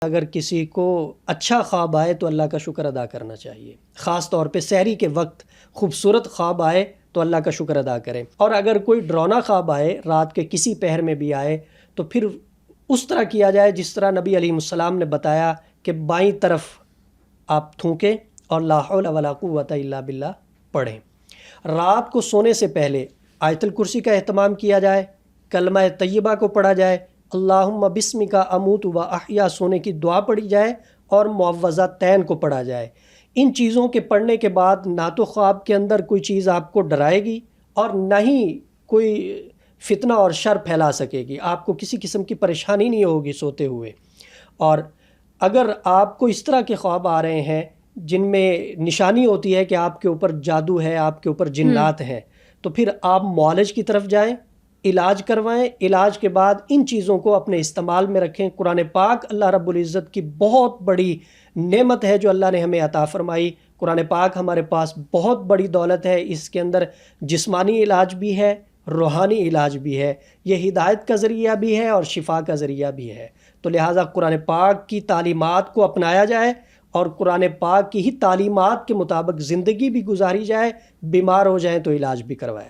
اگر کسی کو اچھا خواب آئے تو اللہ کا شکر ادا کرنا چاہیے، خاص طور پہ سحری کے وقت خوبصورت خواب آئے تو اللہ کا شکر ادا کریں۔ اور اگر کوئی ڈرونا خواب آئے، رات کے کسی پہر میں بھی آئے، تو پھر اس طرح کیا جائے جس طرح نبی علیہ السلام نے بتایا کہ بائیں طرف آپ تھونکیں اور لا حول ولا قوت الا باللہ پڑھیں۔ رات کو سونے سے پہلے آیت الکرسی کا اہتمام کیا جائے، کلمہ طیبہ کو پڑھا جائے، اللہم بسمک اموت و احیا سونے کی دعا پڑھی جائے، اور معوذتین کو پڑھا جائے۔ ان چیزوں کے پڑھنے کے بعد نہ تو خواب کے اندر کوئی چیز آپ کو ڈرائے گی اور نہ ہی کوئی فتنہ اور شر پھیلا سکے گی، آپ کو کسی قسم کی پریشانی نہیں ہوگی سوتے ہوئے۔ اور اگر آپ کو اس طرح کے خواب آ رہے ہیں جن میں نشانی ہوتی ہے کہ آپ کے اوپر جادو ہے، آپ کے اوپر جنات ہیں، تو پھر آپ معالج کی طرف جائیں، علاج کروائیں۔ علاج کے بعد ان چیزوں کو اپنے استعمال میں رکھیں۔ قرآن پاک اللہ رب العزت کی بہت بڑی نعمت ہے جو اللہ نے ہمیں عطا فرمائی۔ قرآن پاک ہمارے پاس بہت بڑی دولت ہے، اس کے اندر جسمانی علاج بھی ہے، روحانی علاج بھی ہے، یہ ہدایت کا ذریعہ بھی ہے اور شفا کا ذریعہ بھی ہے۔ تو لہٰذا قرآن پاک کی تعلیمات کو اپنایا جائے اور قرآن پاک کی ہی تعلیمات کے مطابق زندگی بھی گزاری جائے، بیمار ہو جائیں تو علاج بھی کروائے۔